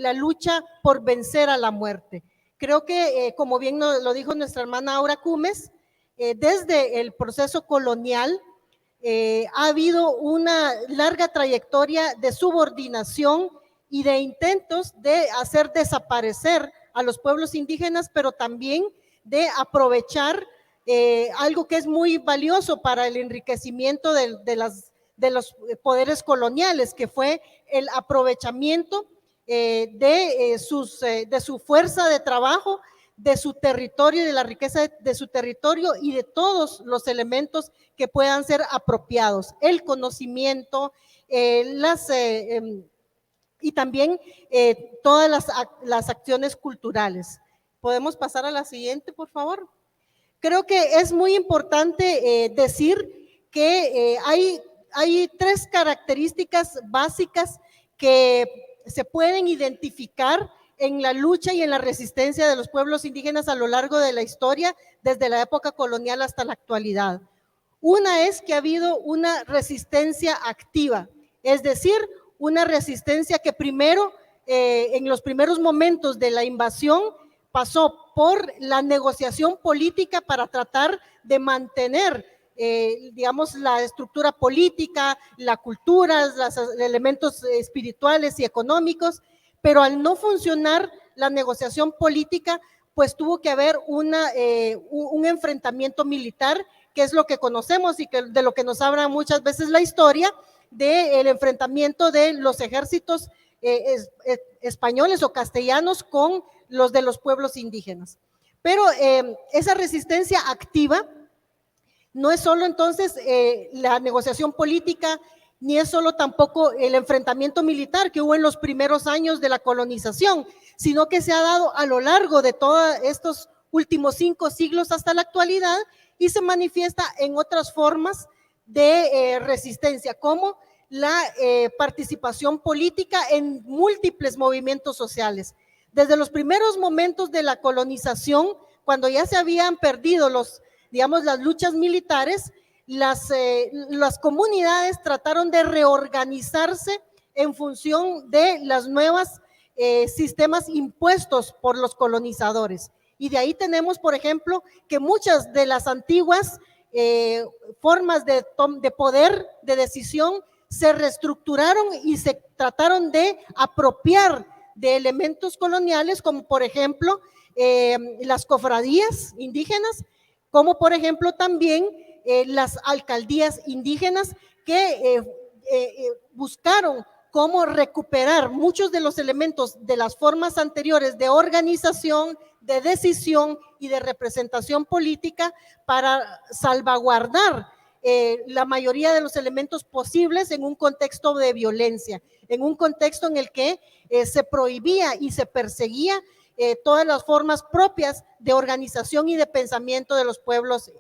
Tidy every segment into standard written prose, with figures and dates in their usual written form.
la lucha por vencer a la muerte. Creo que, como bien lo dijo nuestra hermana Aura Cumes, desde el proceso colonial ha habido una larga trayectoria de subordinación y de intentos de hacer desaparecer a los pueblos indígenas, pero también de aprovechar algo que es muy valioso para el enriquecimiento de los poderes coloniales, que fue el aprovechamiento de su fuerza de trabajo, de su territorio y de la riqueza de su territorio y de todos los elementos que puedan ser apropiados, el conocimiento, y también todas las acciones culturales. ¿Podemos pasar a la siguiente, por favor? Creo que es muy importante decir que hay tres características básicas que se pueden identificar en la lucha y en la resistencia de los pueblos indígenas a lo largo de la historia, desde la época colonial hasta la actualidad. Una es que ha habido una resistencia activa, es decir, una resistencia que primero, en los primeros momentos de la invasión, pasó por la negociación política para tratar de mantener, digamos, la estructura política, la cultura, los elementos espirituales y económicos, pero al no funcionar la negociación política, pues tuvo que haber un enfrentamiento militar, que es lo que conocemos y que de lo que nos habla muchas veces la historia, del enfrentamiento de los ejércitos españoles o castellanos con los de los pueblos indígenas. Pero esa resistencia activa no es solo entonces la negociación política, ni es solo tampoco el enfrentamiento militar que hubo en los primeros años de la colonización, sino que se ha dado a lo largo de todos estos últimos 5 siglos hasta la actualidad y se manifiesta en otras formas de resistencia, como la participación política en múltiples movimientos sociales. Desde los primeros momentos de la colonización, cuando ya se habían perdido las luchas militares, las comunidades trataron de reorganizarse en función de los nuevos sistemas impuestos por los colonizadores. Y de ahí tenemos, por ejemplo, que muchas de las antiguas formas de poder, de decisión, se reestructuraron y se trataron de apropiar de elementos coloniales, como por ejemplo las cofradías indígenas, como por ejemplo también las alcaldías indígenas que buscaron cómo recuperar muchos de los elementos de las formas anteriores de organización, de decisión y de representación política para salvaguardar la mayoría de los elementos posibles en un contexto de violencia, en un contexto en el que se prohibía y se perseguía todas las formas propias de organización y de pensamiento de los pueblos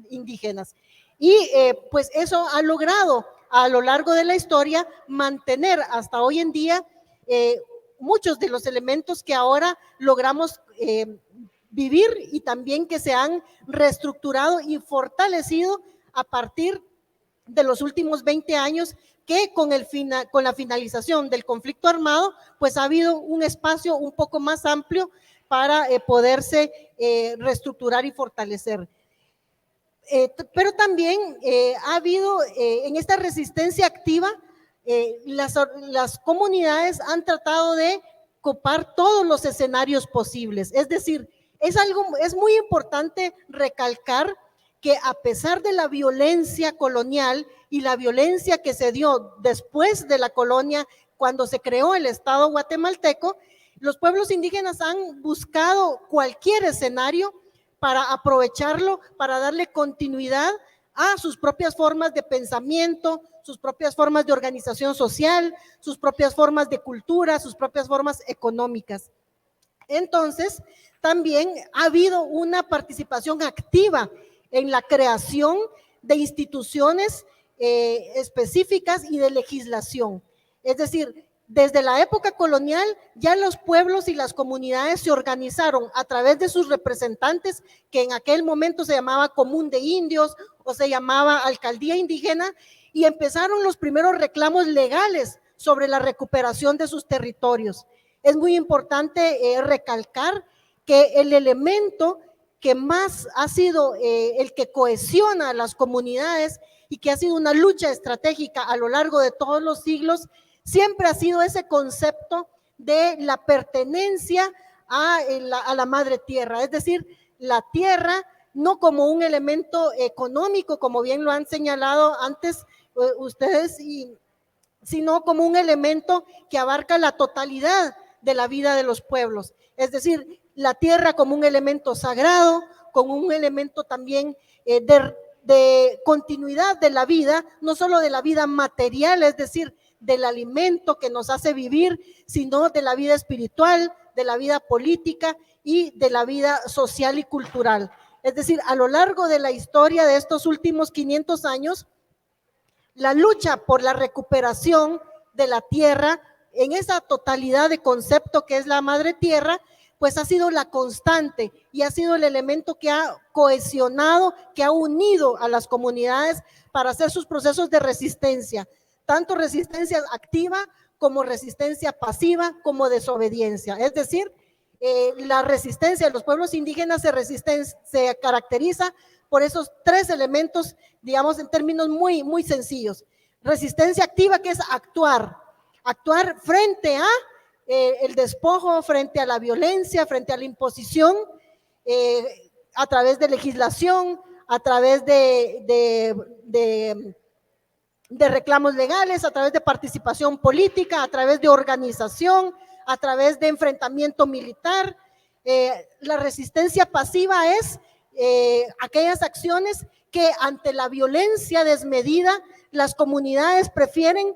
indígenas. Y pues eso ha logrado a lo largo de la historia mantener hasta hoy en día muchos de los elementos que ahora logramos vivir y también que se han reestructurado y fortalecido a partir de los últimos 20 años, que con la finalización del conflicto armado, pues ha habido un espacio un poco más amplio para poderse reestructurar y fortalecer. Pero también ha habido en esta resistencia activa, las comunidades han tratado de copar todos los escenarios posibles. Es decir, es muy importante recalcar que a pesar de la violencia colonial y la violencia que se dio después de la colonia, cuando se creó el Estado guatemalteco, los pueblos indígenas han buscado cualquier escenario para aprovecharlo, para darle continuidad a sus propias formas de pensamiento, sus propias formas de organización social, sus propias formas de cultura, sus propias formas económicas. Entonces, también ha habido una participación activa en la creación de instituciones específicas y de legislación. Es decir, desde la época colonial ya los pueblos y las comunidades se organizaron a través de sus representantes, que en aquel momento se llamaba Común de Indios o se llamaba Alcaldía Indígena, y empezaron los primeros reclamos legales sobre la recuperación de sus territorios. Es muy importante recalcar que el elemento que más ha sido el que cohesiona a las comunidades y que ha sido una lucha estratégica a lo largo de todos los siglos, siempre ha sido ese concepto de la pertenencia a la madre tierra, es decir, la tierra no como un elemento económico, como bien lo han señalado antes ustedes, sino como un elemento que abarca la totalidad de la vida de los pueblos, es decir, la tierra como un elemento sagrado, como un elemento también de continuidad de la vida, no solo de la vida material, es decir, del alimento que nos hace vivir, sino de la vida espiritual, de la vida política y de la vida social y cultural. Es decir, a lo largo de la historia de estos últimos 500 años, la lucha por la recuperación de la tierra en esa totalidad de concepto que es la madre tierra, pues ha sido la constante y ha sido el elemento que ha cohesionado, que ha unido a las comunidades para hacer sus procesos de resistencia, tanto resistencia activa como resistencia pasiva, como desobediencia. Es decir, la resistencia de los pueblos indígenas se caracteriza por esos tres elementos, digamos en términos muy sencillos. Resistencia activa, que es actuar frente a el despojo, frente a la violencia, frente a la imposición, a través de legislación, a través de reclamos legales, a través de participación política, a través de organización, a través de enfrentamiento militar. La resistencia pasiva es aquellas acciones que ante la violencia desmedida las comunidades prefieren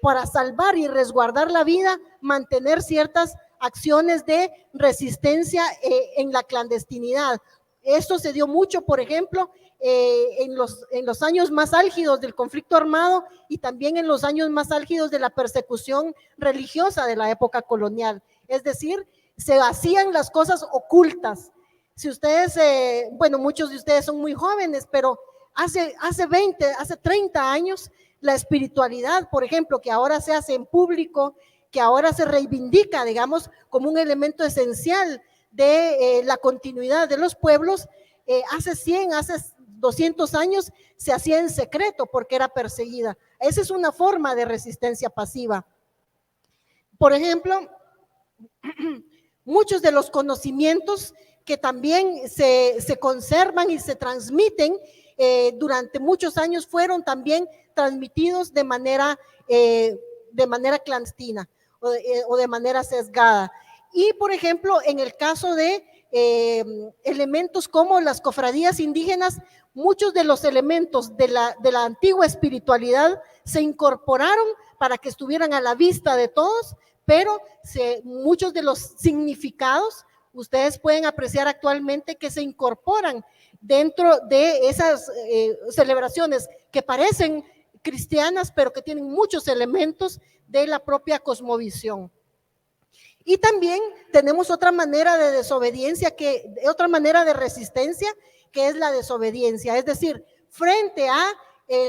para salvar y resguardar la vida, mantener ciertas acciones de resistencia en la clandestinidad. Esto se dio mucho, por ejemplo, en los años más álgidos del conflicto armado y también en los años más álgidos de la persecución religiosa de la época colonial. Es decir, se hacían las cosas ocultas. Si ustedes, bueno, muchos de ustedes son muy jóvenes, pero hace 30 años, la espiritualidad, por ejemplo, que ahora se hace en público, que ahora se reivindica, digamos, como un elemento esencial de la continuidad de los pueblos, hace 100, hace 200 años se hacía en secreto porque era perseguida. Esa es una forma de resistencia pasiva. Por ejemplo, muchos de los conocimientos que también se conservan y se transmiten durante muchos años fueron también transmitidos de manera clandestina o de manera sesgada. Y, por ejemplo, en el caso de elementos como las cofradías indígenas, muchos de los elementos de la antigua espiritualidad se incorporaron para que estuvieran a la vista de todos, pero muchos de los significados ustedes pueden apreciar actualmente que se incorporan dentro de esas celebraciones que parecen cristianas, pero que tienen muchos elementos de la propia cosmovisión. Y también tenemos otra manera de desobediencia, otra manera de resistencia, que es la desobediencia, es decir, frente a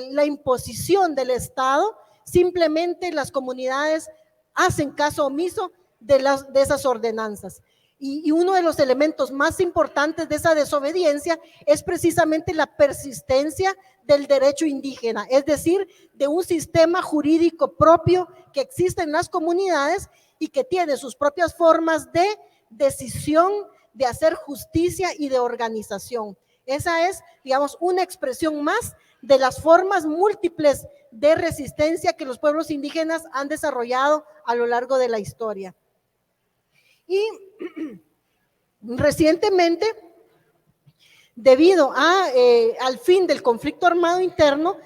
la imposición del Estado, simplemente las comunidades hacen caso omiso de esas ordenanzas. Y uno de los elementos más importantes de esa desobediencia es precisamente la persistencia del derecho indígena, es decir, de un sistema jurídico propio que existe en las comunidades y que tiene sus propias formas de decisión, de hacer justicia y de organización. Esa es, digamos, una expresión más de las formas múltiples de resistencia que los pueblos indígenas han desarrollado a lo largo de la historia. Y recientemente, debido al fin del conflicto armado interno,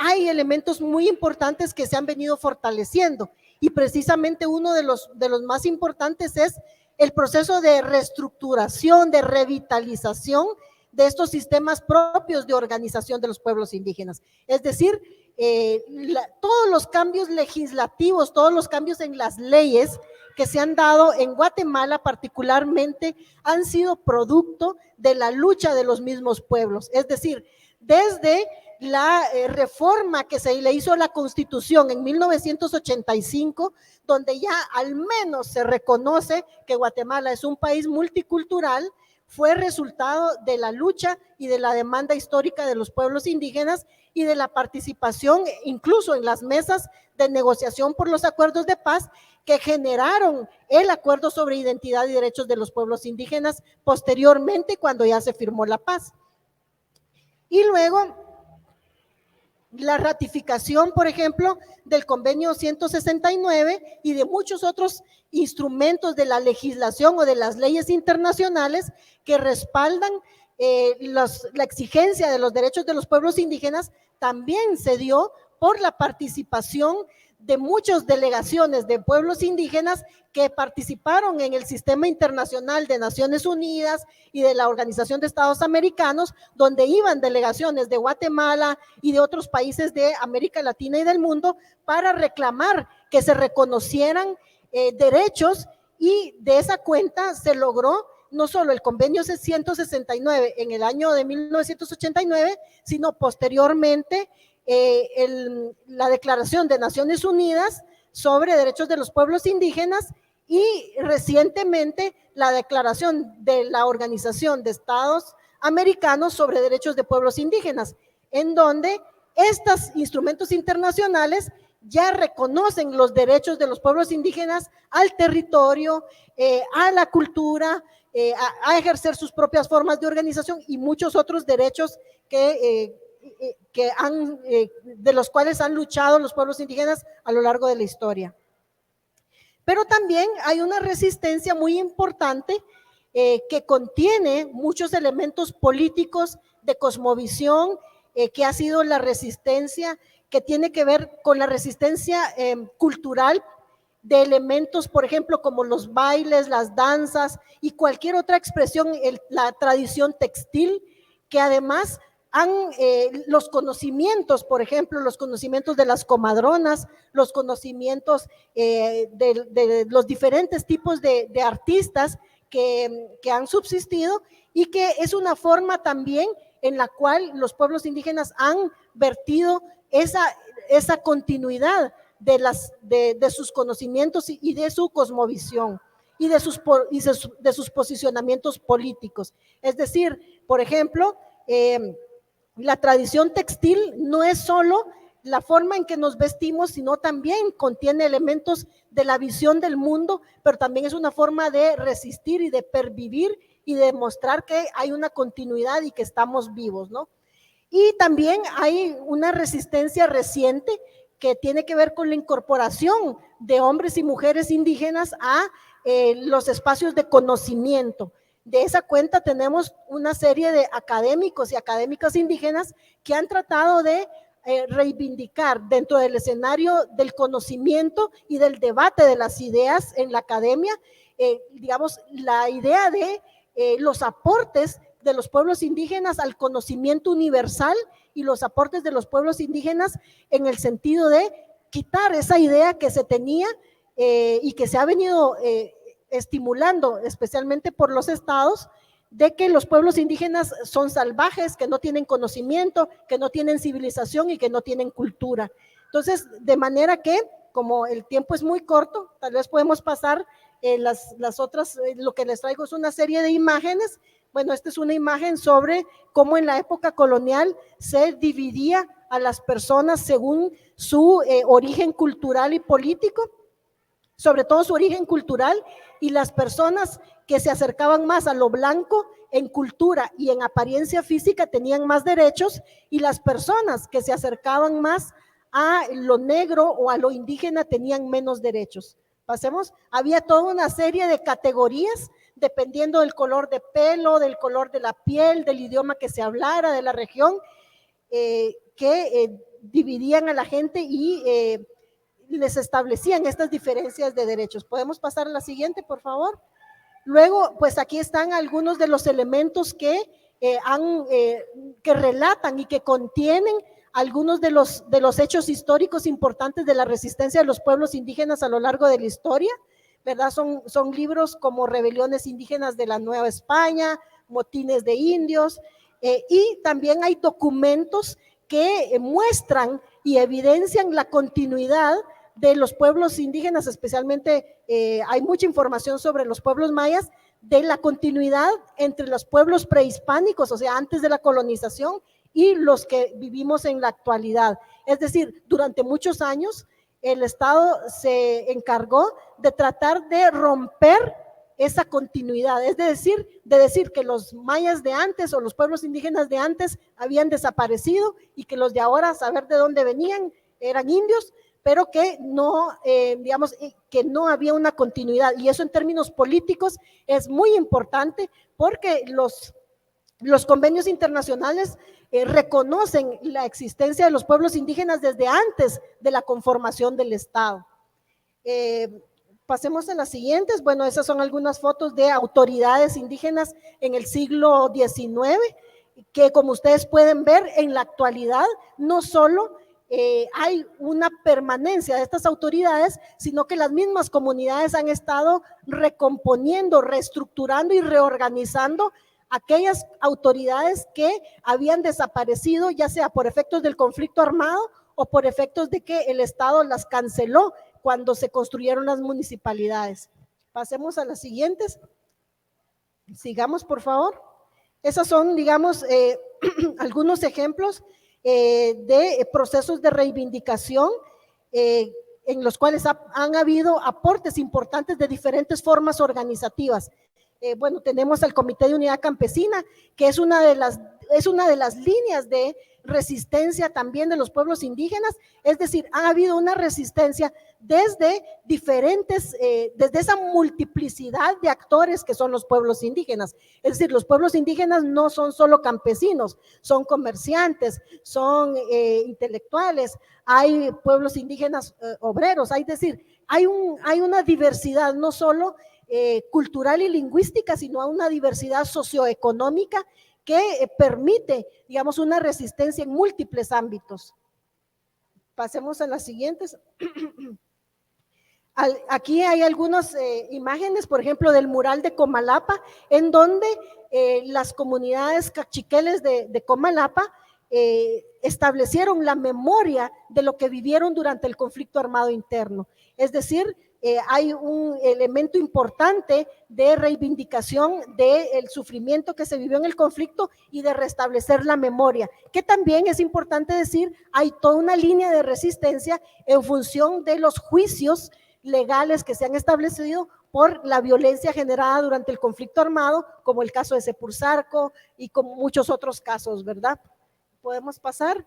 hay elementos muy importantes que se han venido fortaleciendo y precisamente uno de los más importantes es el proceso de reestructuración, de revitalización de estos sistemas propios de organización de los pueblos indígenas. Es decir, todos los cambios legislativos, todos los cambios en las leyes que se han dado en Guatemala particularmente han sido producto de la lucha de los mismos pueblos. Es decir, desde la reforma que se le hizo a la Constitución en 1985, donde ya al menos se reconoce que Guatemala es un país multicultural, fue resultado de la lucha y de la demanda histórica de los pueblos indígenas y de la participación incluso en las mesas de negociación por los acuerdos de paz que generaron el acuerdo sobre identidad y derechos de los pueblos indígenas posteriormente, cuando ya se firmó la paz. Y luego la ratificación, por ejemplo, del convenio 169 y de muchos otros instrumentos de la legislación o de las leyes internacionales que respaldan la exigencia de los derechos de los pueblos indígenas, también se dio por la participación de muchas delegaciones de pueblos indígenas que participaron en el sistema internacional de Naciones Unidas y de la Organización de Estados Americanos, donde iban delegaciones de Guatemala y de otros países de América Latina y del mundo para reclamar que se reconocieran derechos, y de esa cuenta se logró no solo el convenio 169 en el año de 1989, sino posteriormente la Declaración de Naciones Unidas sobre Derechos de los Pueblos Indígenas y recientemente la Declaración de la Organización de Estados Americanos sobre Derechos de Pueblos Indígenas, en donde estos instrumentos internacionales ya reconocen los derechos de los pueblos indígenas al territorio, a la cultura, a ejercer sus propias formas de organización y muchos otros derechos de los cuales han luchado los pueblos indígenas a lo largo de la historia. Pero también hay una resistencia muy importante que contiene muchos elementos políticos de cosmovisión, que ha sido la resistencia que tiene que ver con la resistencia cultural de elementos, por ejemplo, como los bailes, las danzas y cualquier otra expresión, la tradición textil, que además los conocimientos, por ejemplo, los conocimientos de las comadronas, los conocimientos de los diferentes tipos de artistas que han subsistido, y que es una forma también en la cual los pueblos indígenas han vertido esa continuidad de sus conocimientos y de su cosmovisión y de sus posicionamientos políticos. Es decir, por ejemplo, la tradición textil no es solo la forma en que nos vestimos, sino también contiene elementos de la visión del mundo, pero también es una forma de resistir y de pervivir y de demostrar que hay una continuidad y que estamos vivos, ¿no? Y también hay una resistencia reciente que tiene que ver con la incorporación de hombres y mujeres indígenas a los espacios de conocimiento. De esa cuenta tenemos una serie de académicos y académicas indígenas que han tratado de reivindicar dentro del escenario del conocimiento y del debate de las ideas en la academia, digamos, la idea de los aportes de los pueblos indígenas al conocimiento universal y los aportes de los pueblos indígenas en el sentido de quitar esa idea que se tenía y que se ha venido estimulando, especialmente por los estados, de que los pueblos indígenas son salvajes, que no tienen conocimiento, que no tienen civilización y que no tienen cultura. Entonces, de manera que, como el tiempo es muy corto, tal vez podemos pasar las otras, lo que les traigo es una serie de imágenes. Bueno, esta es una imagen sobre cómo en la época colonial se dividía a las personas según su origen cultural y político, sobre todo su origen cultural, y las personas que se acercaban más a lo blanco en cultura y en apariencia física tenían más derechos, y las personas que se acercaban más a lo negro o a lo indígena tenían menos derechos. Pasemos, había toda una serie de categorías dependiendo del color de pelo, del color de la piel, del idioma que se hablara, de la región, que dividían a la gente y les establecían estas diferencias de derechos. ¿Podemos pasar a la siguiente, por favor? Luego, pues aquí están algunos de los elementos que relatan y que contienen algunos de los hechos históricos importantes de la resistencia de los pueblos indígenas a lo largo de la historia, ¿verdad? Son libros como Rebeliones Indígenas de la Nueva España, Motines de Indios, y también hay documentos que muestran y evidencian la continuidad de los pueblos indígenas, especialmente hay mucha información sobre los pueblos mayas, de la continuidad entre los pueblos prehispánicos, o sea, antes de la colonización, y los que vivimos en la actualidad. Es decir, durante muchos años el Estado se encargó de tratar de romper esa continuidad, es decir, que los mayas de antes o los pueblos indígenas de antes habían desaparecido y que los de ahora, a saber de dónde venían, eran indios, pero que no, digamos, que no había una continuidad. Y eso en términos políticos es muy importante porque los convenios internacionales reconocen la existencia de los pueblos indígenas desde antes de la conformación del Estado. Pasemos a las siguientes. Bueno, esas son algunas fotos de autoridades indígenas en el siglo XIX, que como ustedes pueden ver en la actualidad, no solo hay una permanencia de estas autoridades, sino que las mismas comunidades han estado recomponiendo, reestructurando y reorganizando aquellas autoridades que habían desaparecido, ya sea por efectos del conflicto armado o por efectos de que el Estado las canceló cuando se construyeron las municipalidades. Pasemos a las siguientes. Sigamos, por favor. Esos son, digamos, algunos ejemplos de procesos de reivindicación en los cuales han habido aportes importantes de diferentes formas organizativas. Bueno, tenemos al Comité de Unidad Campesina, que es una de las líneas de resistencia también de los pueblos indígenas, es decir, ha habido una resistencia desde desde esa multiplicidad de actores que son los pueblos indígenas. Es decir, los pueblos indígenas no son solo campesinos, son comerciantes, son intelectuales, hay pueblos indígenas obreros, es decir, hay una diversidad no solo cultural y lingüística, sino una diversidad socioeconómica que permite, digamos, una resistencia en múltiples ámbitos. Pasemos a las siguientes. Aquí hay algunas imágenes, por ejemplo, del mural de Comalapa, en donde las comunidades cachiqueles de Comalapa establecieron la memoria de lo que vivieron durante el conflicto armado interno. Es decir, hay un elemento importante de reivindicación del sufrimiento que se vivió en el conflicto y de restablecer la memoria, que también es importante decir, hay toda una línea de resistencia en función de los juicios legales que se han establecido por la violencia generada durante el conflicto armado, como el caso de Sepursarco y como muchos otros casos, ¿verdad? Podemos pasar.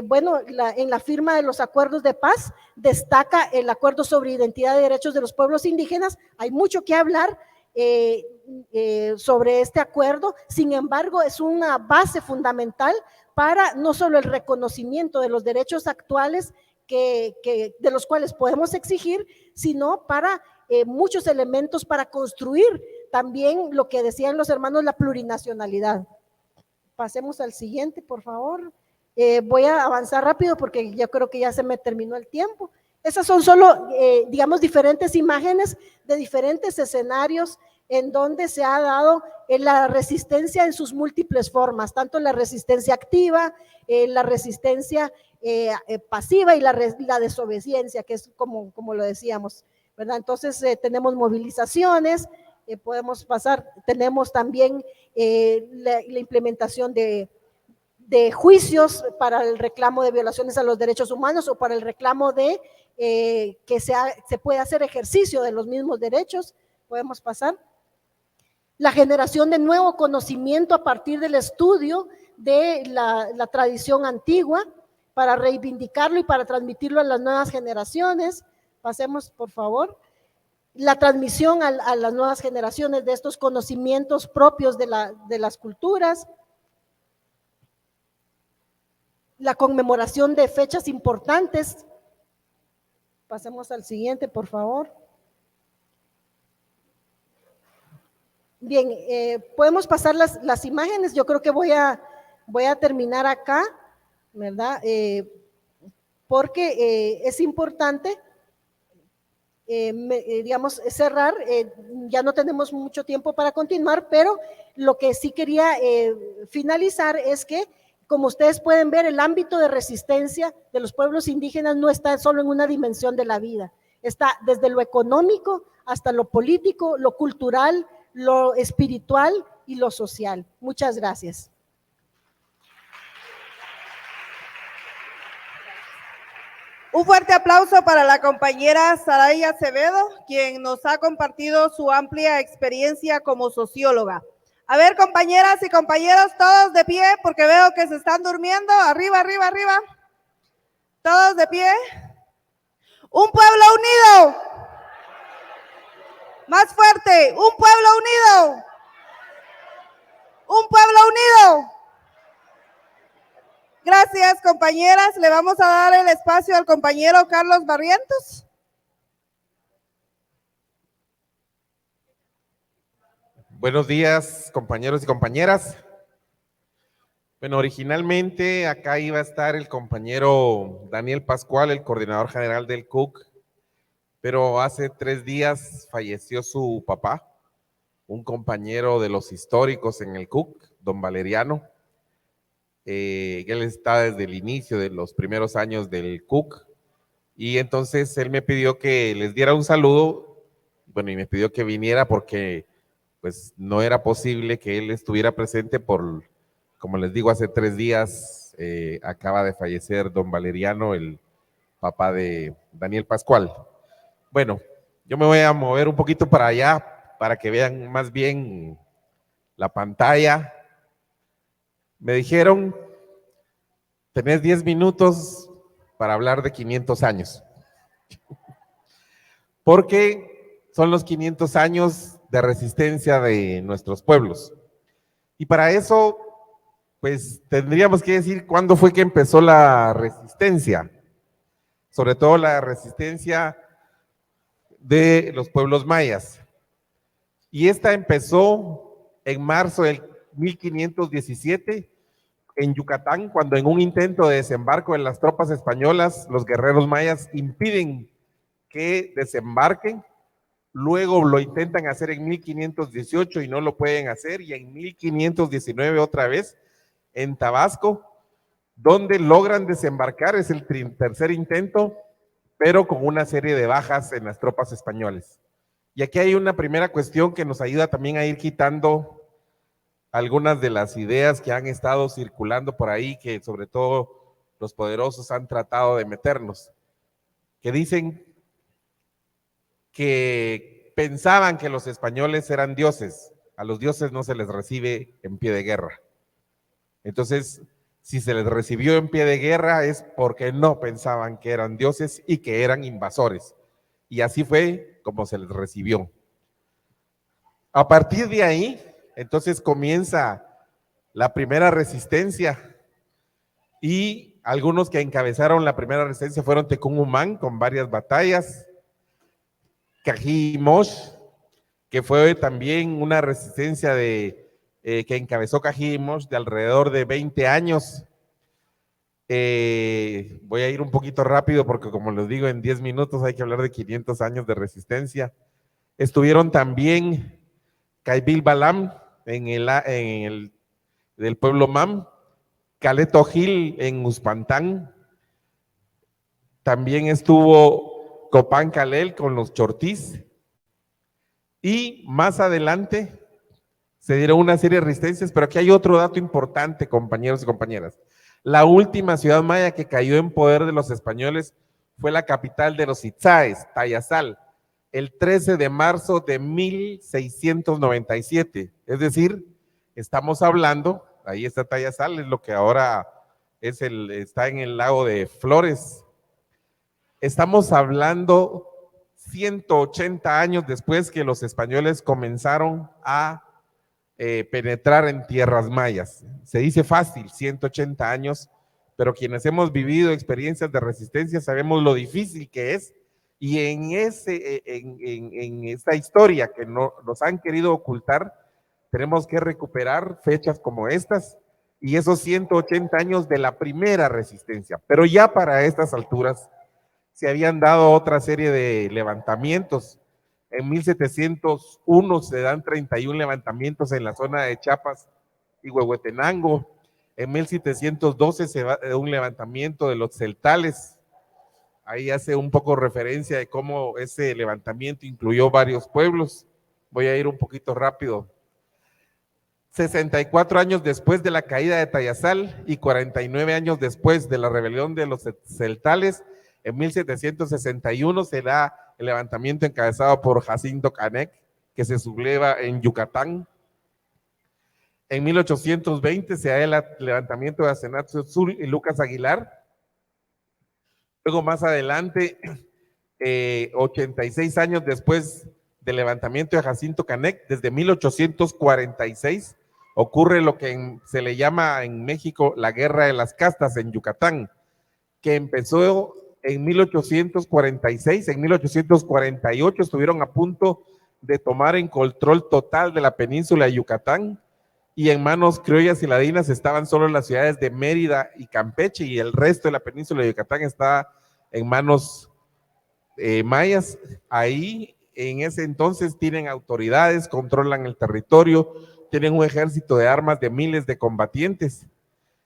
Bueno, en la firma de los acuerdos de paz destaca el acuerdo sobre identidad y derechos de los pueblos indígenas. Hay mucho que hablar sobre este acuerdo, sin embargo, es una base fundamental para no solo el reconocimiento de los derechos actuales de los cuales podemos exigir, sino para muchos elementos para construir también lo que decían los hermanos, la plurinacionalidad. Pasemos al siguiente, por favor. Voy a avanzar rápido porque yo creo que ya se me terminó el tiempo. Esas son solo, digamos, diferentes imágenes de diferentes escenarios en donde se ha dado la resistencia en sus múltiples formas, tanto la resistencia activa, la resistencia pasiva y la desobediencia, que es como lo decíamos, ¿verdad? Entonces tenemos movilizaciones, podemos pasar, tenemos también la implementación de juicios para el reclamo de violaciones a los derechos humanos o para el reclamo de que se pueda hacer ejercicio de los mismos derechos. Podemos pasar. La generación de nuevo conocimiento a partir del estudio de la tradición antigua para reivindicarlo y para transmitirlo a las nuevas generaciones. Pasemos, por favor. La transmisión a las nuevas generaciones de estos conocimientos propios de las culturas. La conmemoración de fechas importantes. Pasemos al siguiente, por favor. Bien, podemos pasar las imágenes. Yo creo que voy a terminar acá, ¿verdad? Porque es importante, digamos, cerrar. Ya no tenemos mucho tiempo para continuar, pero lo que sí quería finalizar es que Como ustedes pueden ver, el ámbito de resistencia de los pueblos indígenas no está solo en una dimensión de la vida, está desde lo económico hasta lo político, lo cultural, lo espiritual y lo social. Muchas gracias. Un fuerte aplauso para la compañera Saraya Acevedo, quien nos ha compartido su amplia experiencia como socióloga. A ver, compañeras y compañeros, todos de pie, porque veo que se están durmiendo. Arriba, arriba, arriba. Todos de pie. Un pueblo unido. Más fuerte. Un pueblo unido. Un pueblo unido. Gracias, compañeras. Le vamos a dar el espacio al compañero Carlos Barrientos. Buenos días, compañeros y compañeras. Bueno, originalmente acá iba a estar el compañero Daniel Pascual, el coordinador general del CUC, pero hace 3 días falleció su papá, un compañero de los históricos en el CUC, don Valeriano. Él está desde el inicio de los primeros años del CUC, y entonces él me pidió que les diera un saludo, bueno, y me pidió que viniera porque pues no era posible que él estuviera presente por, como les digo, hace 3 días acaba de fallecer don Valeriano, el papá de Daniel Pascual. Bueno, yo me voy a mover un poquito para allá para que vean más bien la pantalla. Me dijeron, tenés 10 minutos para hablar de 500 años, porque son los 500 años de resistencia de nuestros pueblos. Y para eso, pues tendríamos que decir cuándo fue que empezó la resistencia, sobre todo la resistencia de los pueblos mayas. Y esta empezó en marzo del 1517 en Yucatán, cuando en un intento de desembarco de las tropas españolas, los guerreros mayas impiden que desembarquen. Luego lo intentan hacer en 1518 y no lo pueden hacer, y en 1519 otra vez en Tabasco, donde logran desembarcar, es el tercer intento, pero con una serie de bajas en las tropas españolas. Y aquí hay una primera cuestión que nos ayuda también a ir quitando algunas de las ideas que han estado circulando por ahí, que sobre todo los poderosos han tratado de meternos, que dicen que pensaban que los españoles eran dioses. A los dioses no se les recibe en pie de guerra. Entonces, si se les recibió en pie de guerra es porque no pensaban que eran dioses y que eran invasores. Y así fue como se les recibió. A partir de ahí, entonces comienza la primera resistencia, y algunos que encabezaron la primera resistencia fueron Tecún Umán con varias batallas, Cají-Mosh, que fue también una resistencia que encabezó Cají-Mosh de alrededor de 20 años. Voy a ir un poquito rápido porque, como les digo, en 10 minutos hay que hablar de 500 años de resistencia. Estuvieron también Caibil Balam del pueblo Mam, Caleto Gil en Uspantán, también estuvo Copán Calel con los Chortís, y más adelante se dieron una serie de resistencias, pero aquí hay otro dato importante, compañeros y compañeras. La última ciudad maya que cayó en poder de los españoles fue la capital de los Itzáes, Tayasal, el 13 de marzo de 1697. Es decir, estamos hablando, ahí está Tayasal, es lo que ahora está en el lago de Flores. Estamos hablando 180 años después que los españoles comenzaron a penetrar en tierras mayas. Se dice fácil, 180 años, pero quienes hemos vivido experiencias de resistencia sabemos lo difícil que es, y en esta historia que nos han querido ocultar, tenemos que recuperar fechas como estas y esos 180 años de la primera resistencia. Pero ya para estas alturas se habían dado otra serie de levantamientos. En 1701 se dan 31 levantamientos en la zona de Chiapas y Huehuetenango. En 1712 se va un levantamiento de los celtales. Ahí hace un poco referencia de cómo ese levantamiento incluyó varios pueblos. Voy a ir un poquito rápido. 64 años después de la caída de Tayasal y 49 años después de la rebelión de los celtales, en 1761 se da el levantamiento encabezado por Jacinto Canec, que se subleva en Yucatán. En 1820 se da el levantamiento de Acenatio Sul y Lucas Aguilar. Luego más adelante, 86 años después del levantamiento de Jacinto Canec, desde 1846, ocurre lo que se le llama en México la Guerra de las Castas en Yucatán, que empezó en 1846, en 1848 estuvieron a punto de tomar en control total de la península de Yucatán, y en manos criollas y ladinas estaban solo las ciudades de Mérida y Campeche, y el resto de la península de Yucatán está en manos mayas. Ahí en ese entonces tienen autoridades, controlan el territorio, tienen un ejército de armas de miles de combatientes,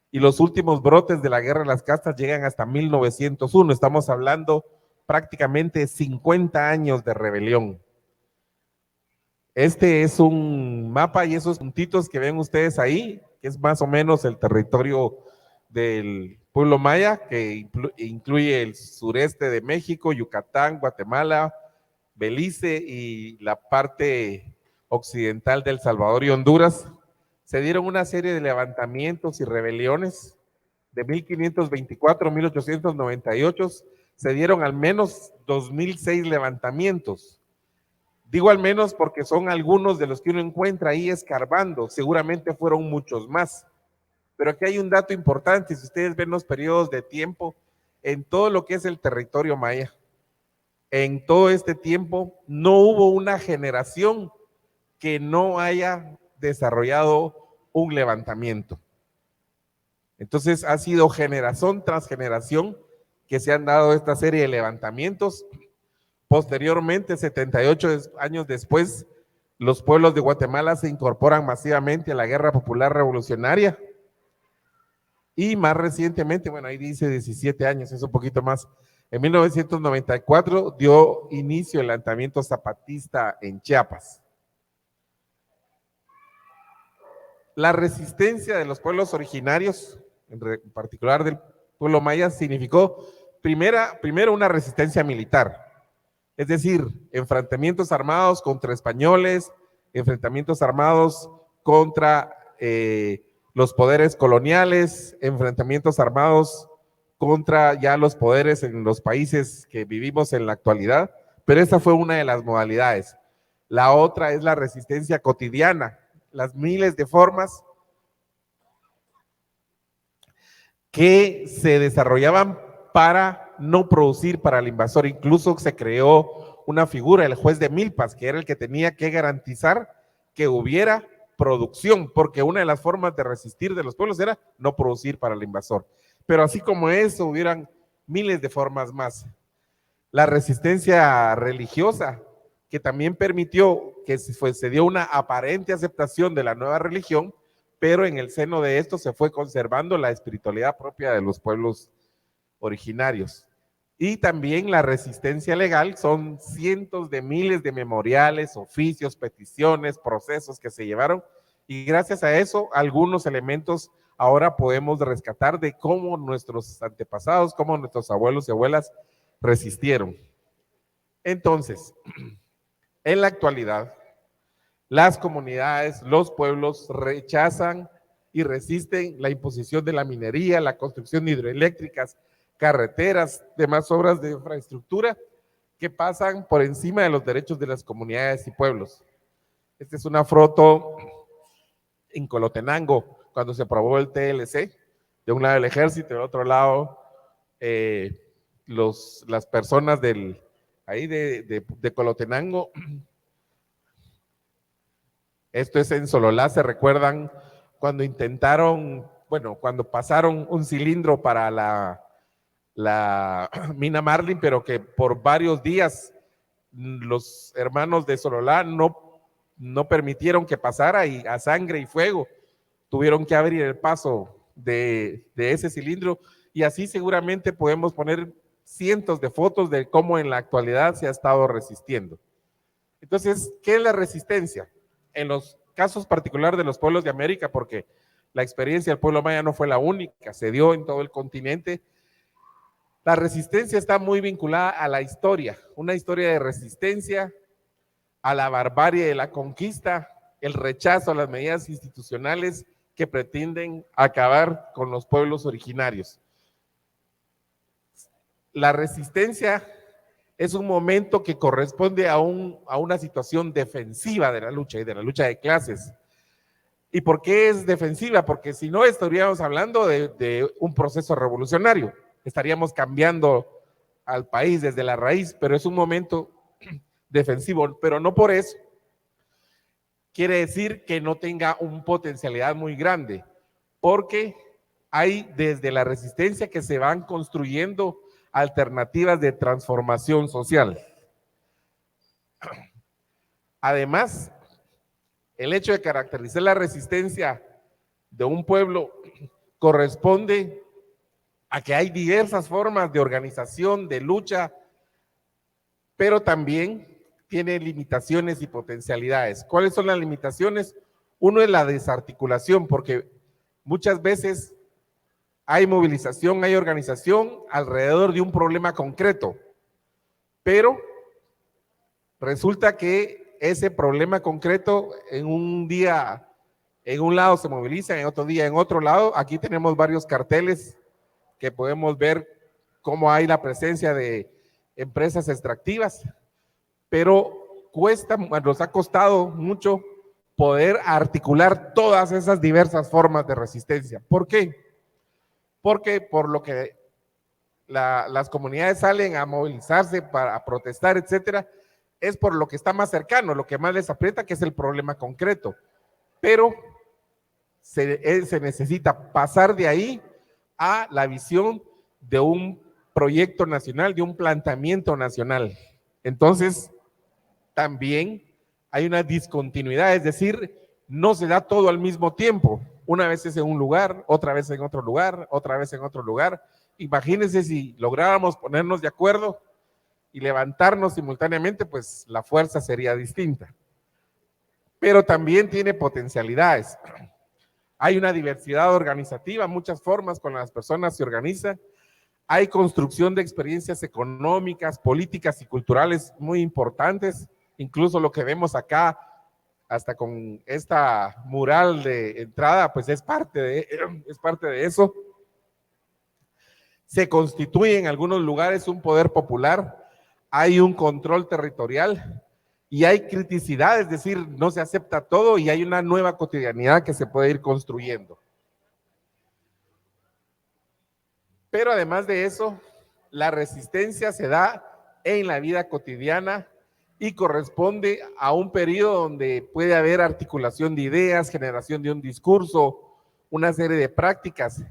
y los últimos brotes de la Guerra de las Castas llegan hasta 1901. Estamos hablando prácticamente 50 años de rebelión. Este es un mapa y esos puntitos que ven ustedes ahí, que es más o menos el territorio del pueblo maya, que incluye el sureste de México, Yucatán, Guatemala, Belice y la parte occidental de El Salvador y Honduras. Se dieron una serie de levantamientos y rebeliones. De 1524 a 1898 se dieron al menos 2006 levantamientos. Digo al menos porque son algunos de los que uno encuentra ahí escarbando, seguramente fueron muchos más. Pero aquí hay un dato importante, si ustedes ven los periodos de tiempo, en todo lo que es el territorio maya, en todo este tiempo no hubo una generación que no haya desarrollado un levantamiento. Entonces ha sido generación tras generación que se han dado esta serie de levantamientos. Posteriormente, 78 años después, los pueblos de Guatemala se incorporan masivamente a la Guerra Popular Revolucionaria. Y más recientemente, bueno, ahí dice 17 años, es un poquito más. En 1994 dio inicio el levantamiento zapatista en Chiapas. La resistencia de los pueblos originarios, en particular del pueblo maya, significó primero una resistencia militar. Es decir, enfrentamientos armados contra españoles, enfrentamientos armados contra los poderes coloniales, enfrentamientos armados contra ya los poderes en los países que vivimos en la actualidad, pero esa fue una de las modalidades. La otra es la resistencia cotidiana, las miles de formas que se desarrollaban para no producir para el invasor. Incluso se creó una figura, el juez de milpas, que era el que tenía que garantizar que hubiera producción, porque una de las formas de resistir de los pueblos era no producir para el invasor. Pero así como eso, hubieran miles de formas más. La resistencia religiosa, que también permitió que se dio una aparente aceptación de la nueva religión, pero en el seno de esto se fue conservando la espiritualidad propia de los pueblos originarios. Y también la resistencia legal, son cientos de miles de memoriales, oficios, peticiones, procesos que se llevaron, y gracias a eso algunos elementos ahora podemos rescatar de cómo nuestros antepasados, cómo nuestros abuelos y abuelas resistieron. Entonces, en la actualidad, las comunidades, los pueblos rechazan y resisten la imposición de la minería, la construcción de hidroeléctricas, carreteras, demás obras de infraestructura que pasan por encima de los derechos de las comunidades y pueblos. Esta es una foto en Colotenango, cuando se aprobó el TLC, de un lado el ejército, del otro lado las personas de Colotenango. Esto es en Sololá. Se recuerdan cuando intentaron, cuando pasaron un cilindro para la mina Marlin, pero que por varios días los hermanos de Sololá no permitieron que pasara, y a sangre y fuego tuvieron que abrir el paso de ese cilindro, y así seguramente podemos poner cientos de fotos de cómo en la actualidad se ha estado resistiendo. Entonces, ¿qué es la resistencia? En los casos particulares de los pueblos de América, porque la experiencia del pueblo maya no fue la única, se dio en todo el continente. La resistencia está muy vinculada a la historia, una historia de resistencia a la barbarie de la conquista, el rechazo a las medidas institucionales que pretenden acabar con los pueblos originarios. La resistencia es un momento que corresponde a una situación defensiva de la lucha y de la lucha de clases. ¿Y por qué es defensiva? Porque si no estaríamos hablando de un proceso revolucionario, estaríamos cambiando al país desde la raíz, pero es un momento defensivo, pero no por eso quiere decir que no tenga una potencialidad muy grande, porque hay desde la resistencia que se van construyendo alternativas de transformación social. Además, el hecho de caracterizar la resistencia de un pueblo corresponde a que hay diversas formas de organización, de lucha, pero también tiene limitaciones y potencialidades. ¿Cuáles son las limitaciones? Uno es la desarticulación, porque muchas veces hay movilización, hay organización alrededor de un problema concreto, pero resulta que ese problema concreto en un día en un lado se moviliza, en otro día en otro lado. Aquí tenemos varios carteles que podemos ver cómo hay la presencia de empresas extractivas, pero nos ha costado mucho poder articular todas esas diversas formas de resistencia. ¿Por qué? Porque por lo que las comunidades salen a movilizarse para protestar, etcétera, es por lo que está más cercano, lo que más les aprieta, que es el problema concreto. Pero se necesita pasar de ahí a la visión de un proyecto nacional, de un planteamiento nacional. Entonces, también hay una discontinuidad, es decir, no se da todo al mismo tiempo. Una vez es en un lugar, otra vez en otro lugar, otra vez en otro lugar. Imagínense si lográramos ponernos de acuerdo y levantarnos simultáneamente, pues la fuerza sería distinta. Pero también tiene potencialidades. Hay una diversidad organizativa, muchas formas con las personas se organizan. Hay construcción de experiencias económicas, políticas y culturales muy importantes. Incluso lo que vemos acá, hasta con esta mural de entrada, pues es parte de eso. Se constituye en algunos lugares un poder popular, hay un control territorial y hay criticidad, es decir, no se acepta todo y hay una nueva cotidianidad que se puede ir construyendo. Pero además de eso, la resistencia se da en la vida cotidiana y corresponde a un periodo donde puede haber articulación de ideas, generación de un discurso, una serie de prácticas,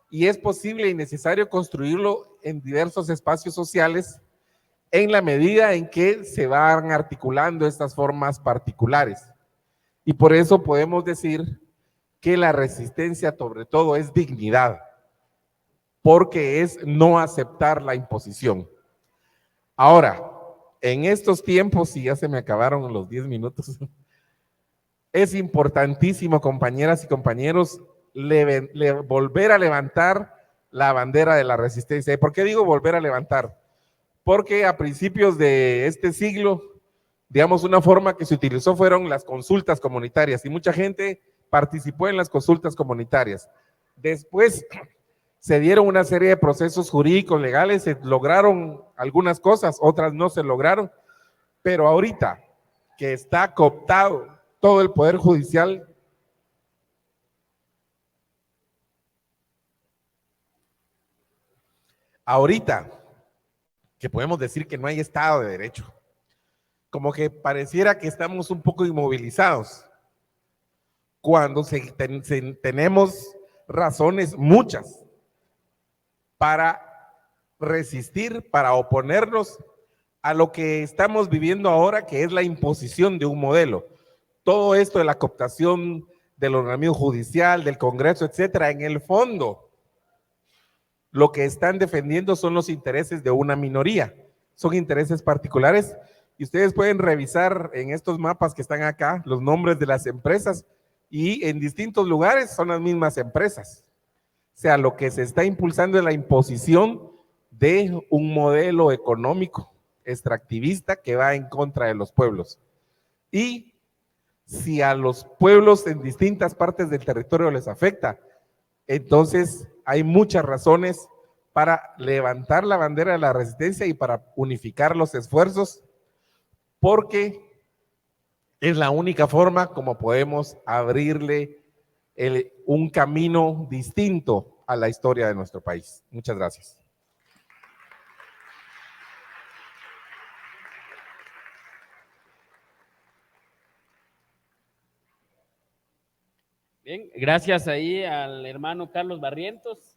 y es posible y necesario construirlo en diversos espacios sociales en la medida en que se van articulando estas formas particulares. Y por eso podemos decir que la resistencia sobre todo es dignidad, porque es no aceptar la imposición. Ahora, en estos tiempos, y ya se me acabaron los 10 minutos, es importantísimo, compañeras y compañeros, volver a levantar la bandera de la resistencia. ¿Y por qué digo volver a levantar? Porque a principios de este siglo, digamos, una forma que se utilizó fueron las consultas comunitarias y mucha gente participó en las consultas comunitarias. Después se dieron una serie de procesos jurídicos, legales, se lograron algunas cosas, otras no se lograron, pero ahorita que está cooptado todo el poder judicial, ahorita que podemos decir que no hay Estado de Derecho, como que pareciera que estamos un poco inmovilizados, cuando tenemos razones muchas para resistir, para oponernos a lo que estamos viviendo ahora, que es la imposición de un modelo. Todo esto de la cooptación del ordenamiento judicial, del Congreso, etcétera. En el fondo, lo que están defendiendo son los intereses de una minoría, son intereses particulares, y ustedes pueden revisar en estos mapas que están acá los nombres de las empresas, y en distintos lugares son las mismas empresas. O sea, lo que se está impulsando es la imposición de un modelo económico extractivista que va en contra de los pueblos. Y si a los pueblos en distintas partes del territorio les afecta, entonces hay muchas razones para levantar la bandera de la resistencia y para unificar los esfuerzos, porque es la única forma como podemos abrirle un camino distinto a la historia de nuestro país. Muchas gracias. Bien, gracias ahí al hermano Carlos Barrientos.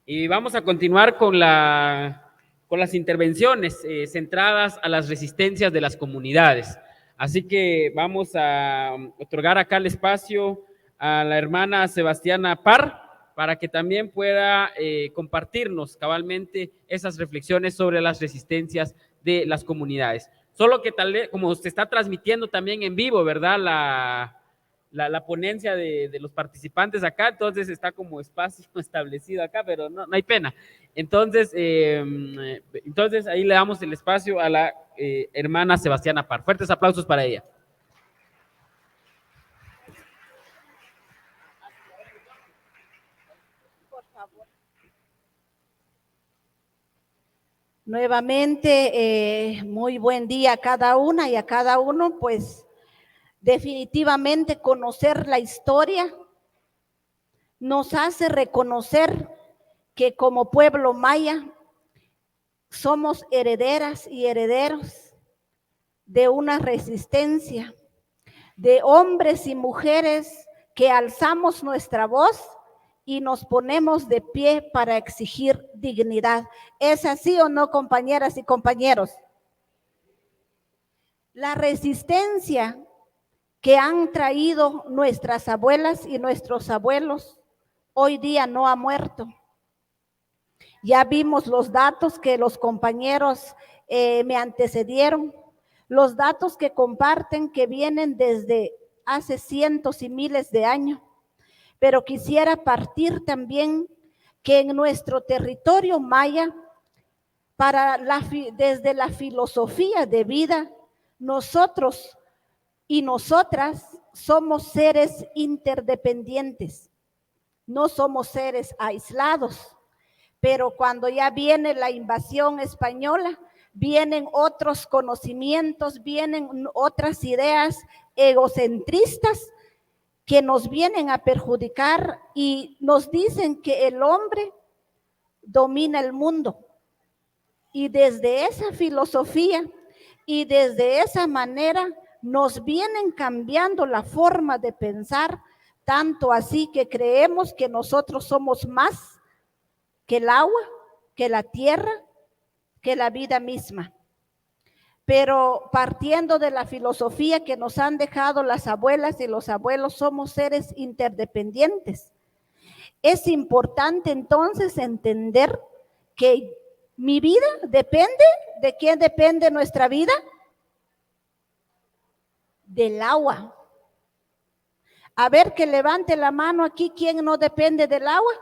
Y vamos a continuar con las intervenciones centradas a las resistencias de las comunidades. Así que vamos a otorgar acá el espacio a la hermana Sebastiana Parr para que también pueda compartirnos cabalmente esas reflexiones sobre las resistencias de las comunidades. Solo que tal vez, como se está transmitiendo también en vivo, ¿verdad? La ponencia de los participantes acá, entonces está como espacio establecido acá, pero no hay pena. Entonces ahí le damos el espacio a la hermana Sebastiana Parr. Fuertes aplausos para ella. Por favor. Nuevamente, muy buen día a cada una y a cada uno, pues definitivamente conocer la historia nos hace reconocer que como pueblo maya somos herederas y herederos de una resistencia, de hombres y mujeres que alzamos nuestra voz y nos ponemos de pie para exigir dignidad. ¿Es así o no, compañeras y compañeros? La resistencia que han traído nuestras abuelas y nuestros abuelos, hoy día no ha muerto. Ya vimos los datos que los compañeros me antecedieron, los datos que comparten que vienen desde hace cientos y miles de años, pero quisiera partir también que en nuestro territorio maya, desde la filosofía de vida, nosotros y nosotras somos seres interdependientes, no somos seres aislados, pero cuando ya viene la invasión española, vienen otros conocimientos, vienen otras ideas egocentristas que nos vienen a perjudicar y nos dicen que el hombre domina el mundo. Y desde esa filosofía y desde esa manera nos vienen cambiando la forma de pensar, tanto así que creemos que nosotros somos más que el agua, que la tierra, que la vida misma. Pero partiendo de la filosofía que nos han dejado las abuelas y los abuelos, somos seres interdependientes. Es importante entonces entender que mi vida depende, ¿de quién depende nuestra vida? Del agua. A ver, que levante la mano aquí, ¿quién no depende del agua?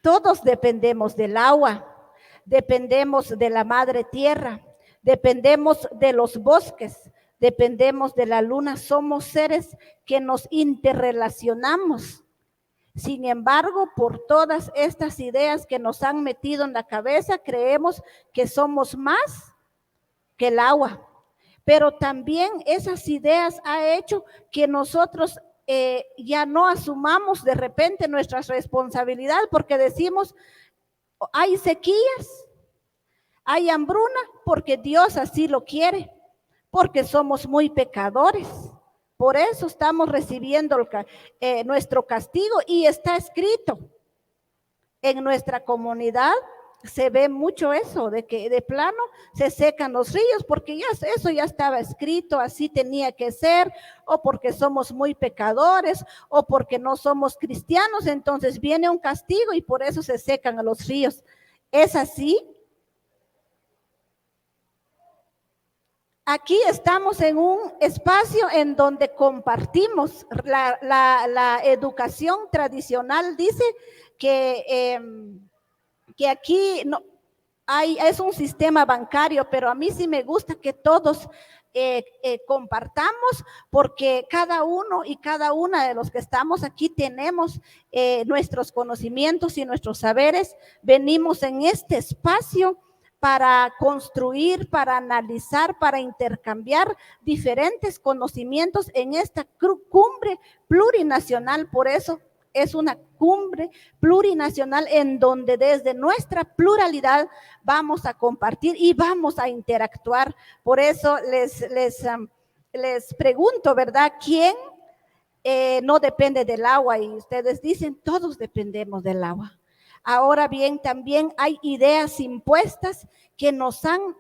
Todos dependemos del agua, dependemos de la madre tierra, dependemos de los bosques, dependemos de la luna, somos seres que nos interrelacionamos. Sin embargo, por todas estas ideas que nos han metido en la cabeza, creemos que somos más que el agua. Pero también esas ideas han hecho que nosotros ya no asumamos de repente nuestra responsabilidad, porque decimos, hay sequías, hay hambruna, porque Dios así lo quiere, porque somos muy pecadores. Por eso estamos recibiendo nuestro castigo, y está escrito en nuestra comunidad se ve mucho eso, de que de plano se secan los ríos, porque ya eso ya estaba escrito, así tenía que ser, o porque somos muy pecadores, o porque no somos cristianos, entonces viene un castigo y por eso se secan a los ríos. ¿Es así? Aquí estamos en un espacio en donde compartimos. La educación tradicional dice que aquí no, es un sistema bancario, pero a mí sí me gusta que todos compartamos, porque cada uno y cada una de los que estamos aquí tenemos nuestros conocimientos y nuestros saberes. Venimos en este espacio para construir, para analizar, para intercambiar diferentes conocimientos en esta cumbre plurinacional. Por eso es una cumbre plurinacional en donde desde nuestra pluralidad vamos a compartir y vamos a interactuar. Por eso les pregunto, ¿verdad? ¿Quién no depende del agua? Y ustedes dicen, todos dependemos del agua. Ahora bien, también hay ideas impuestas que nos han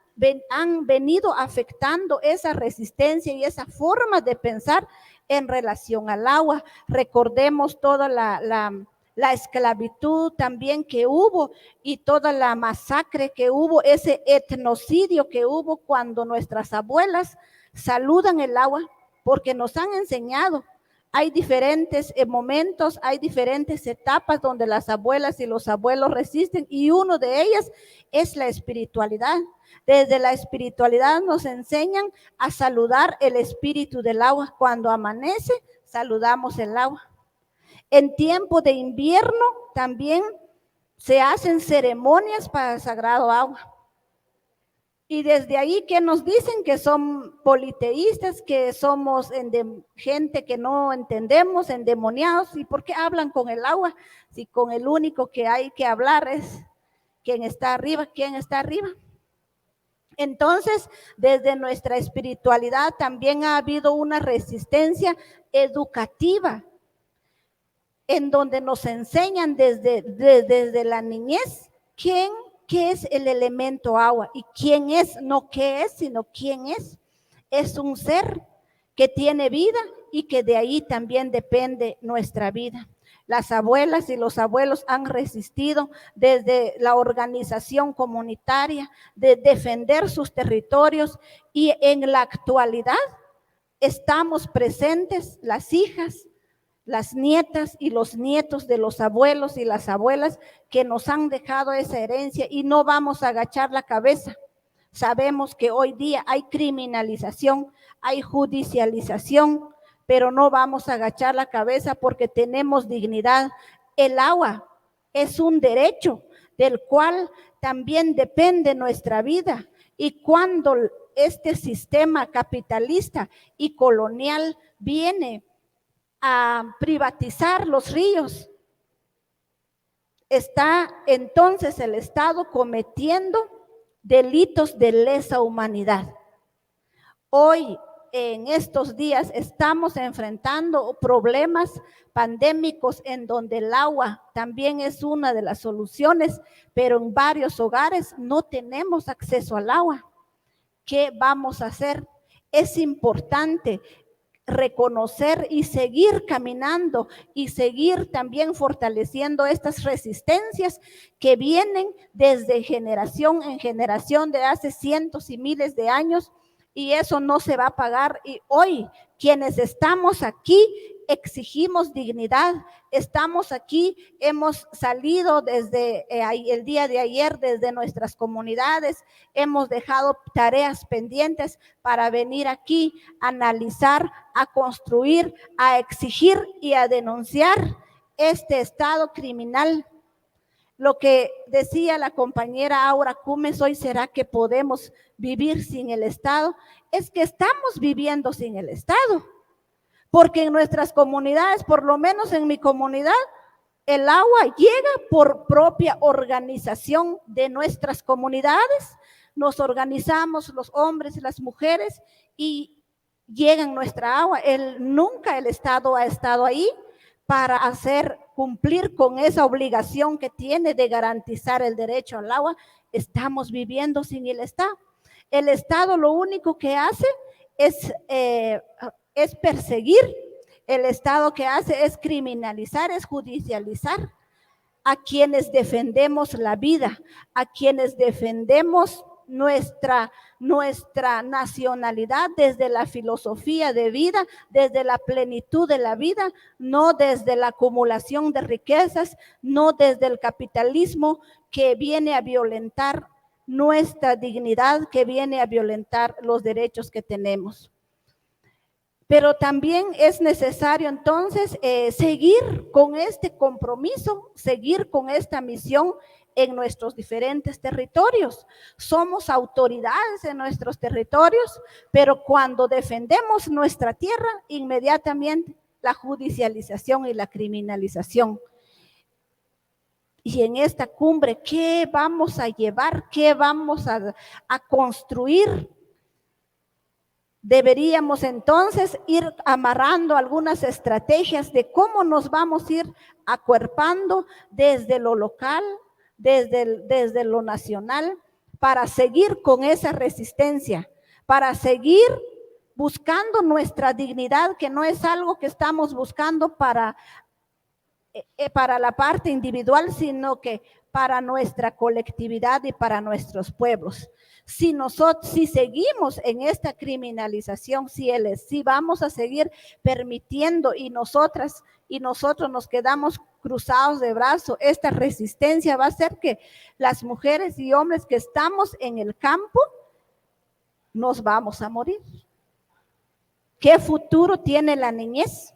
venido afectando esa resistencia y esa forma de pensar en relación al agua. Recordemos toda la esclavitud también que hubo y toda la masacre que hubo, ese etnocidio que hubo cuando nuestras abuelas saludan el agua, porque nos han enseñado. Hay diferentes momentos, hay diferentes etapas donde las abuelas y los abuelos resisten, y uno de ellas es la espiritualidad. Desde la espiritualidad nos enseñan a saludar el espíritu del agua. Cuando amanece, saludamos el agua. En tiempo de invierno también se hacen ceremonias para el sagrado agua. Y desde ahí que nos dicen que son politeístas, que somos gente que no entendemos, endemoniados. ¿Y por qué hablan con el agua? Si con el único que hay que hablar es quien está arriba. ¿Quién está arriba? Entonces, desde nuestra espiritualidad también ha habido una resistencia educativa, en donde nos enseñan desde la niñez qué es el elemento agua y quién es, no qué es, sino quién es. Es un ser que tiene vida y que de ahí también depende nuestra vida. Las abuelas y los abuelos han resistido desde la organización comunitaria, de defender sus territorios, y en la actualidad estamos presentes las hijas, las nietas y los nietos de los abuelos y las abuelas que nos han dejado esa herencia, y no vamos a agachar la cabeza. Sabemos que hoy día hay criminalización, hay judicialización, pero no vamos a agachar la cabeza porque tenemos dignidad. El agua es un derecho del cual también depende nuestra vida, y cuando este sistema capitalista y colonial viene a privatizar los ríos, está entonces el Estado cometiendo delitos de lesa humanidad. Hoy, en estos días, estamos enfrentando problemas pandémicos en donde el agua también es una de las soluciones, pero en varios hogares no tenemos acceso al agua. ¿Qué vamos a hacer? Es importante reconocer y seguir caminando y seguir también fortaleciendo estas resistencias que vienen desde generación en generación de hace cientos y miles de años, y eso no se va a pagar. Y hoy quienes estamos aquí exigimos dignidad. Estamos aquí, hemos salido desde el día de ayer desde nuestras comunidades, hemos dejado tareas pendientes para venir aquí a analizar, a construir, a exigir y a denunciar este estado criminal. Lo que decía la compañera Aura Cumes hoy, ¿será que podemos vivir sin el Estado? Es que estamos viviendo sin el Estado, porque en nuestras comunidades, por lo menos en mi comunidad, el agua llega por propia organización de nuestras comunidades. Nos organizamos los hombres y las mujeres y llega nuestra agua. Nunca el Estado ha estado ahí, para hacer cumplir con esa obligación que tiene de garantizar el derecho al agua, estamos viviendo sin el Estado. El Estado lo único que hace es perseguir, el Estado que hace es criminalizar, es judicializar a quienes defendemos la vida, a quienes defendemos nuestra nacionalidad desde la filosofía de vida, desde la plenitud de la vida, no desde la acumulación de riquezas, no desde el capitalismo que viene a violentar nuestra dignidad, que viene a violentar los derechos que tenemos. Pero también es necesario entonces seguir con este compromiso, seguir con esta misión en nuestros diferentes territorios. Somos autoridades en nuestros territorios, pero cuando defendemos nuestra tierra, inmediatamente la judicialización y la criminalización. Y en esta cumbre, ¿qué vamos a llevar? ¿Qué vamos a construir? Deberíamos entonces ir amarrando algunas estrategias de cómo nos vamos a ir acuerpando desde lo local, desde lo nacional, para seguir con esa resistencia, para seguir buscando nuestra dignidad, que no es algo que estamos buscando para la parte individual, sino que para nuestra colectividad y para nuestros pueblos. Si seguimos en esta criminalización, si vamos a seguir permitiendo y nosotros nos quedamos cruzados de brazos, esta resistencia va a hacer que las mujeres y hombres que estamos en el campo nos vamos a morir. ¿Qué futuro tiene la niñez?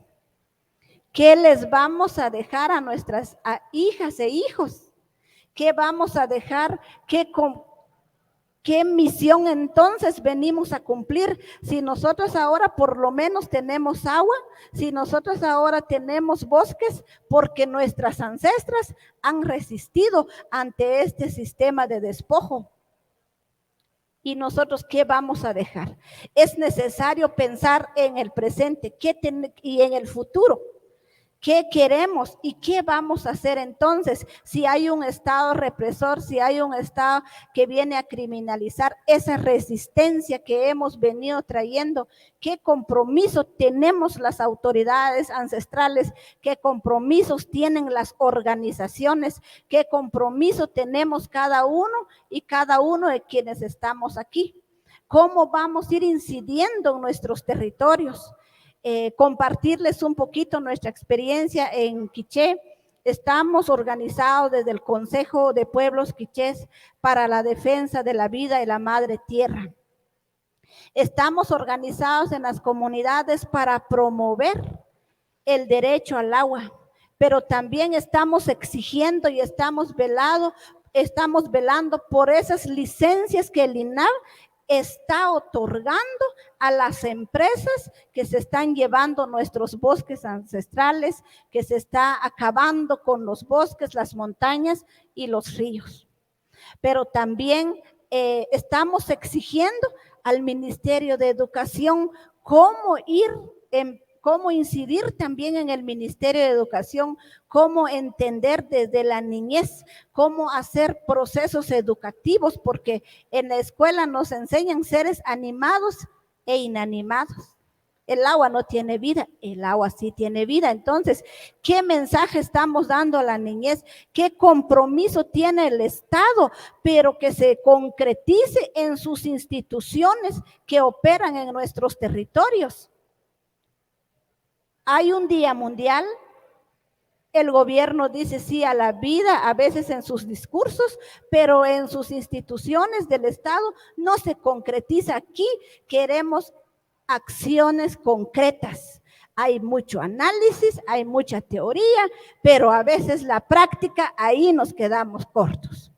¿Qué les vamos a dejar a nuestras hijas e hijos? ¿Qué vamos a dejar? ¿Qué misión entonces venimos a cumplir? Si nosotros ahora por lo menos tenemos agua, si nosotros ahora tenemos bosques, porque nuestras ancestras han resistido ante este sistema de despojo. ¿Y nosotros qué vamos a dejar? Es necesario pensar en el presente y en el futuro. ¿Qué queremos y qué vamos a hacer entonces si hay un Estado represor, si hay un Estado que viene a criminalizar esa resistencia que hemos venido trayendo? ¿Qué compromiso tenemos las autoridades ancestrales? ¿Qué compromisos tienen las organizaciones? ¿Qué compromiso tenemos cada uno de quienes estamos aquí? ¿Cómo vamos a ir incidiendo en nuestros territorios? Compartirles un poquito nuestra experiencia en Quiché. Estamos organizados desde el Consejo de Pueblos Quichés para la defensa de la vida y la madre tierra. Estamos organizados en las comunidades para promover el derecho al agua, pero también estamos exigiendo y estamos velando por esas licencias que el INAH está otorgando a las empresas que se están llevando nuestros bosques ancestrales, que se está acabando con los bosques, las montañas y los ríos. Pero también estamos exigiendo al Ministerio de Educación cómo incidir también en el Ministerio de Educación, cómo entender desde la niñez, cómo hacer procesos educativos, porque en la escuela nos enseñan seres animados e inanimados. El agua no tiene vida, el agua sí tiene vida. Entonces, ¿qué mensaje estamos dando a la niñez? ¿Qué compromiso tiene el Estado? Pero que se concretice en sus instituciones que operan en nuestros territorios. Hay un día mundial, el gobierno dice sí a la vida, a veces en sus discursos, pero en sus instituciones del Estado no se concretiza. Aquí queremos acciones concretas. Hay mucho análisis, hay mucha teoría, pero a veces la práctica, ahí nos quedamos cortos.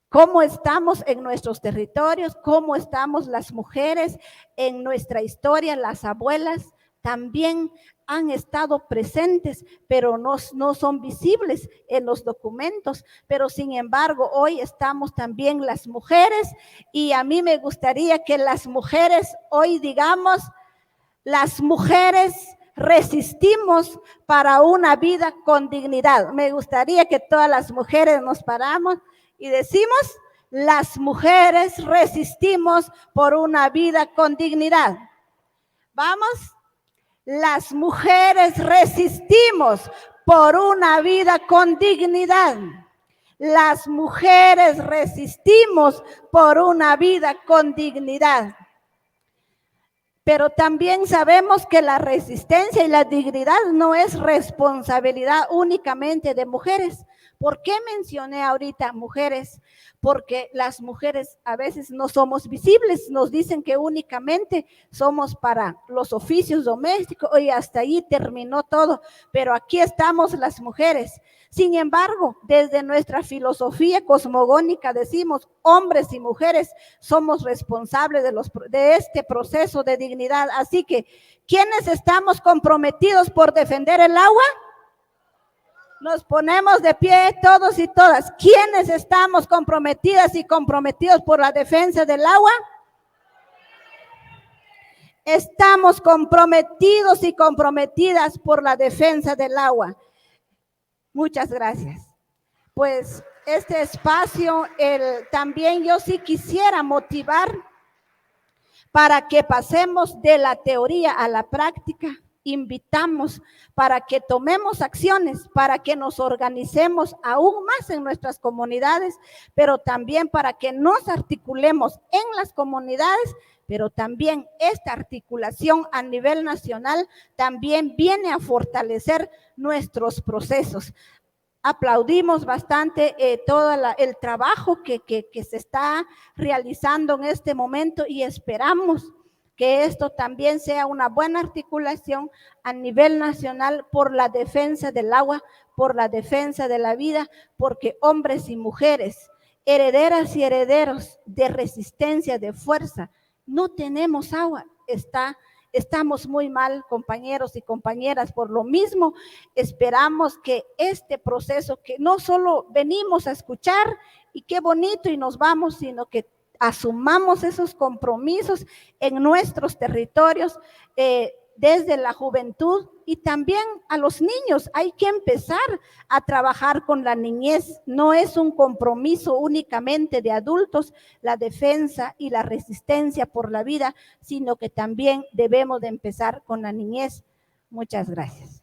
¿Cómo estamos en nuestros territorios? ¿Cómo estamos las mujeres en nuestra historia? Las abuelas también han estado presentes, pero no son visibles en los documentos. Pero sin embargo, hoy estamos también las mujeres, y a mí me gustaría que las mujeres hoy digamos, las mujeres resistimos para una vida con dignidad. Me gustaría que todas las mujeres nos paramos y decimos, las mujeres resistimos por una vida con dignidad. Vamos, las mujeres resistimos por una vida con dignidad. Las mujeres resistimos por una vida con dignidad. Pero también sabemos que la resistencia y la dignidad no es responsabilidad únicamente de mujeres. ¿Por qué mencioné ahorita mujeres? Porque las mujeres a veces no somos visibles, nos dicen que únicamente somos para los oficios domésticos y hasta ahí terminó todo, pero aquí estamos las mujeres. Sin embargo, desde nuestra filosofía cosmogónica decimos, hombres y mujeres somos responsables de este proceso de dignidad. Así que, ¿quiénes estamos comprometidos por defender el agua? Nos ponemos de pie todos y todas. ¿Quiénes estamos comprometidas y comprometidos por la defensa del agua? Estamos comprometidos y comprometidas por la defensa del agua. Muchas gracias. Pues este espacio, también yo sí quisiera motivar para que pasemos de la teoría a la práctica. Invitamos para que tomemos acciones, para que nos organicemos aún más en nuestras comunidades, pero también para que nos articulemos en las comunidades, pero también esta articulación a nivel nacional también viene a fortalecer nuestros procesos. Aplaudimos bastante todo el trabajo que se está realizando en este momento y esperamos que esto también sea una buena articulación a nivel nacional por la defensa del agua, por la defensa de la vida, porque hombres y mujeres, herederas y herederos de resistencia, de fuerza, no tenemos agua, estamos muy mal, compañeros y compañeras. Por lo mismo, esperamos que este proceso, que no solo venimos a escuchar y qué bonito y nos vamos, sino que asumamos esos compromisos en nuestros territorios, desde la juventud y también a los niños. Hay que empezar a trabajar con la niñez. No es un compromiso únicamente de adultos, la defensa y la resistencia por la vida, sino que también debemos de empezar con la niñez. Muchas gracias.